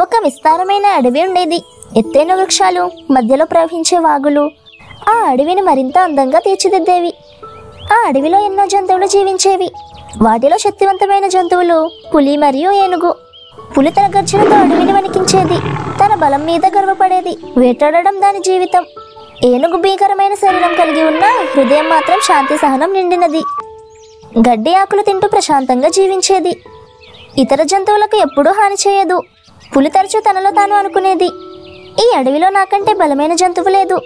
ఒక విస్తారమైన అడవి ఉండేది. ఎత్తైన వృక్షాలు, మధ్యలో ప్రవహించే వాగులు ఆ అడవిని మరింత అందంగా తీర్చిదిద్దేవి. ఆ అడవిలో ఎన్నో జంతువులు జీవించేవి. వాటిలో శక్తివంతమైన జంతువులు పులి మరియు ఏనుగు. పులి తన గర్జనతో అడవిని వణికించేది. తన బలం మీద గర్వపడేది. వేటాడడం దాని జీవితం. ఏనుగు భీకరమైన శరీరం కలిగి ఉన్న హృదయం మాత్రం శాంతి సహనం నిండినది. గడ్డి ఆకులు తింటూ ప్రశాంతంగా జీవించేది. ఇతర జంతువులకు ఎప్పుడూ హాని చేయదు. పులి తరచూ తనలో తాను అనుకునేది, ఈ అడవిలో నాకంటే బలమైన జంతువు లేదు.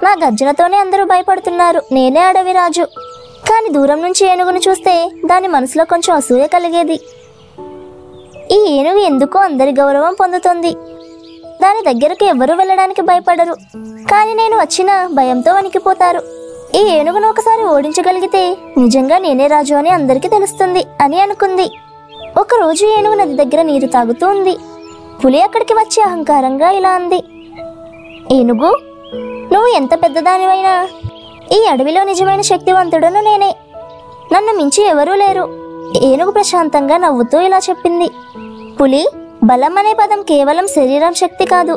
నా గర్జనతోనే అందరూ భయపడుతున్నారు. నేనే అడవి రాజు. కానీ దూరం నుంచి ఏనుగును చూస్తే దాని మనసులో కొంచెం అసూయ కలిగేది. ఈ ఏనుగు ఎందుకో అందరి గౌరవం పొందుతుంది. దాని దగ్గరకు ఎవరూ వెళ్ళడానికి భయపడరు. కానీ నేను వచ్చినా భయంతో వణికిపోతారు. ఈ ఏనుగును ఒకసారి ఓడించగలిగితే నిజంగా నేనే రాజు అని అందరికీ తెలుస్తుంది అని అనుకుంది. ఒకరోజు ఏనుగు నది దగ్గర నీరు తాగుతూ ఉంది. పులి అక్కడికి వచ్చి అహంకారంగా ఇలా అంది, ఏనుగు, నువ్వు ఎంత పెద్దదానివైనా ఈ అడవిలో నిజమైన శక్తివంతుడను నేనే. నన్ను మించి ఎవరూ లేరు. ఏనుగు ప్రశాంతంగా నవ్వుతూ ఇలా చెప్పింది, పులి, బలం అనే పదం కేవలం శరీరం శక్తి కాదు.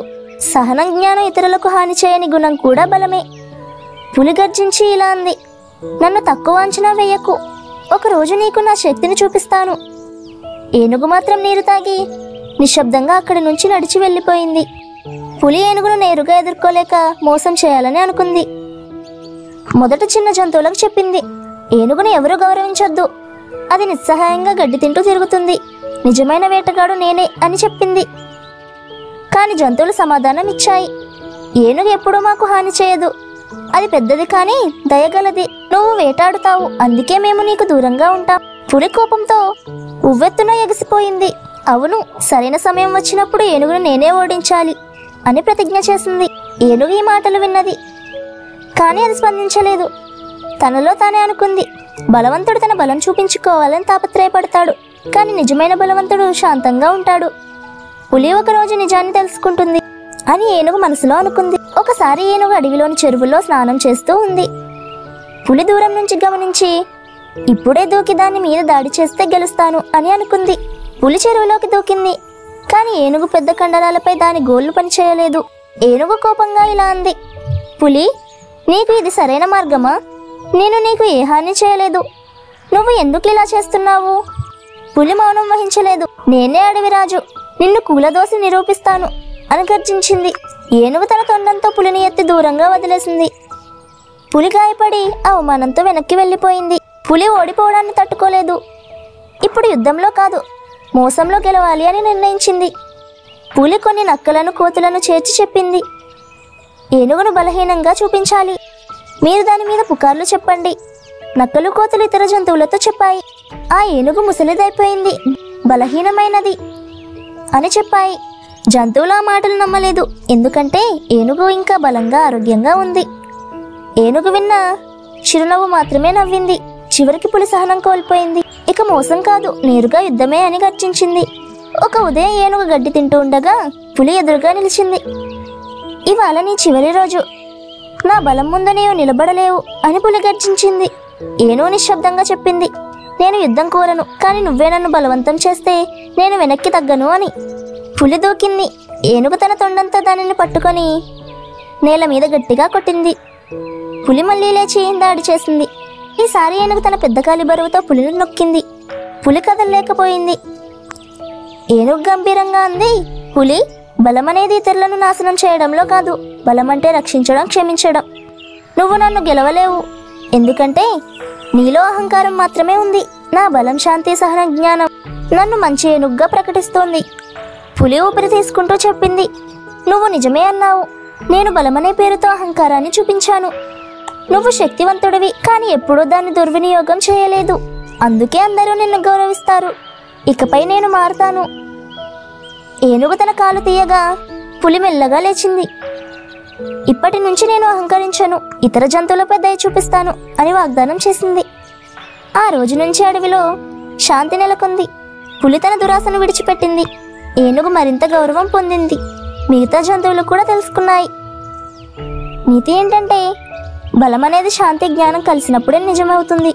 సహనం, జ్ఞానం, ఇతరులకు హాని చేయని గుణం కూడా బలమే. పులి గర్జించి ఇలా అంది, నన్ను తక్కువ అంచనా వేయకు. ఒకరోజు నీకు నా శక్తిని చూపిస్తాను. ఏనుగు మాత్రం నీరు తాగి నిశ్శబ్దంగా అక్కడి నుంచి నడిచి వెళ్ళిపోయింది. పులి ఏనుగును నేరుగా ఎదుర్కోలేక మోసం చేయాలని అనుకుంది. మొదట చిన్న జంతువులకు చెప్పింది, ఏనుగును ఎవరూ గౌరవించొద్దు. అది నిస్సహాయంగా గడ్డి తింటూ తిరుగుతుంది. నిజమైన వేటగాడు నేనే అని చెప్పింది. కాని జంతువులు సమాధానం ఇచ్చాయి, ఏనుగు ఎప్పుడూ మాకు హాని చేయదు. అది పెద్దది కానీ దయగలది. నువ్వు వేటాడుతావు, అందుకే మేము నీకు దూరంగా ఉంటాం. పులి కోపంతో ఉవ్వెత్తున ఎగిసిపోయింది. అవును, సరైన సమయం వచ్చినప్పుడు ఏనుగును నేనే ఓడించాలి అని ప్రతిజ్ఞ చేసింది. ఏనుగు ఈ మాటలు విన్నది, కానీ అది స్పందించలేదు. తనలో తానే అనుకుంది, బలవంతుడు తన బలం చూపించుకోవాలని తాపత్రయపడతాడు, కానీ నిజమైన బలవంతుడు శాంతంగా ఉంటాడు. పులి ఒకరోజు నిజాన్ని తెలుసుకుంటుంది అని ఏనుగు మనసులో అనుకుంది. ఒకసారి ఏనుగు అడవిలోని చెరువులో స్నానం చేస్తూ ఉంది. పులి దూరం నుంచి గమనించి, ఇప్పుడే దూకి దాని మీద దాడి చేస్తే గెలుస్తాను అని అనుకుంది. పులి చెరువులోకి దూకింది, కానీ ఏనుగు పెద్ద కండరాలపై దాని గోళ్లు పనిచేయలేదు. ఏనుగు కోపంగా ఇలా అంది, పులి, నీకు ఇది సరైన మార్గమా? నేను నీకు ఏ హాని చేయలేదు. నువ్వు ఎందుకు ఇలా చేస్తున్నావు? పులి మౌనం వహించలేదు. నేనే అడవి రాజు, నిన్ను కూలదోసి నిరూపిస్తాను అని గర్జించింది. ఏనుగు తన తొండంతో పులిని ఎత్తి దూరంగా వదిలేసింది. పులి గాయపడి అవమానంతో వెనక్కి వెళ్ళిపోయింది. పులి ఓడిపోవడాన్ని తట్టుకోలేదు. ఇప్పుడు యుద్ధంలో కాదు, మోసంలో గెలవాలి అని నిర్ణయించింది. పులి కొన్ని నక్కలను, కోతులను చేర్చి చెప్పింది, ఏనుగును బలహీనంగా చూపించాలి. మీరు దాని మీద పుకార్లు చెప్పండి. నక్కలు, కోతులు ఇతర జంతువులతో చెప్పాయి. ఆ ఏనుగు ముసలిదైపోయింది, బలహీనమైనది అని చెప్పాయి. జంతువులు ఆ మాటలు నమ్మలేదు, ఎందుకంటే ఏనుగు ఇంకా బలంగా, ఆరోగ్యంగా ఉంది. ఏనుగు విన్న చిరునవ్వు మాత్రమే నవ్వింది. చివరికి పులి సహనం కోల్పోయింది. ఇక మోసం కాదు, నేరుగా యుద్ధమే అని గర్జించింది. ఒక ఉదయం ఏనుగు గడ్డి తింటూ ఉండగా పులి ఎదురుగా నిలిచింది. ఇవాళ నీ చివరి రోజు. నా బలం ముందు నీవు నిలబడలేవు అని పులి గర్జించింది. ఏనుగు నిశ్శబ్దంగా చెప్పింది, నేను యుద్ధం కోరను, కానీ నువ్వే నన్ను బలవంతం చేస్తే నేను వెనక్కి తగ్గను అని. పులి దూకింది. ఏనుగు తన తొండంతో దానిని పట్టుకొని నేల మీద గట్టిగా కొట్టింది. పులి మళ్ళీ లేచి దాడి చేసింది. ఈసారి ఏనుగు తన పెద్ద కాలి బరువుతో పులిని నొక్కింది. పులి కదలలేకపోయింది. ఏనుగు గంభీరంగా అంది, పులి, బలం అనేది ఇతరులను నాశనం చేయడంలో కాదు, బలం అంటే రక్షించడం, క్షమించడం. నువ్వు నన్ను గెలవలేవు, ఎందుకంటే నీలో అహంకారం మాత్రమే ఉంది. నా బలం, శాంతి, సహన, జ్ఞానం నన్ను మంచి ఏనుగుగా ప్రకటిస్తోంది. పులి ఊపిరి తీసుకుంటూ చెప్పింది, నువ్వు నిజమే అన్నావు. నేను బలమనే పేరుతో అహంకారాన్ని చూపించాను. నువ్వు శక్తివంతుడివి, కానీ ఎప్పుడూ దాన్ని దుర్వినియోగం చేయలేదు. అందుకే అందరూ నిన్ను గౌరవిస్తారు. ఇకపై నేను మారుతాను. ఏనుగు తన కాలు తీయగా పులి మెల్లగా లేచింది. ఇప్పటి నుంచి నేను అహంకరించను, ఇతర జంతువులపై దయ చూపిస్తాను అని వాగ్దానం చేసింది. ఆ రోజు నుంచి అడవిలో శాంతి నెలకొంది. పులి తన దురాశను విడిచిపెట్టింది. ఏనుగు మరింత గౌరవం పొందింది. మిగతా జంతువులు కూడా తెలుసుకున్నాయి. నీతి ఏంటంటే, బలం అనేది శాంతి, జ్ఞానం కలిసినప్పుడే నిజమవుతుంది.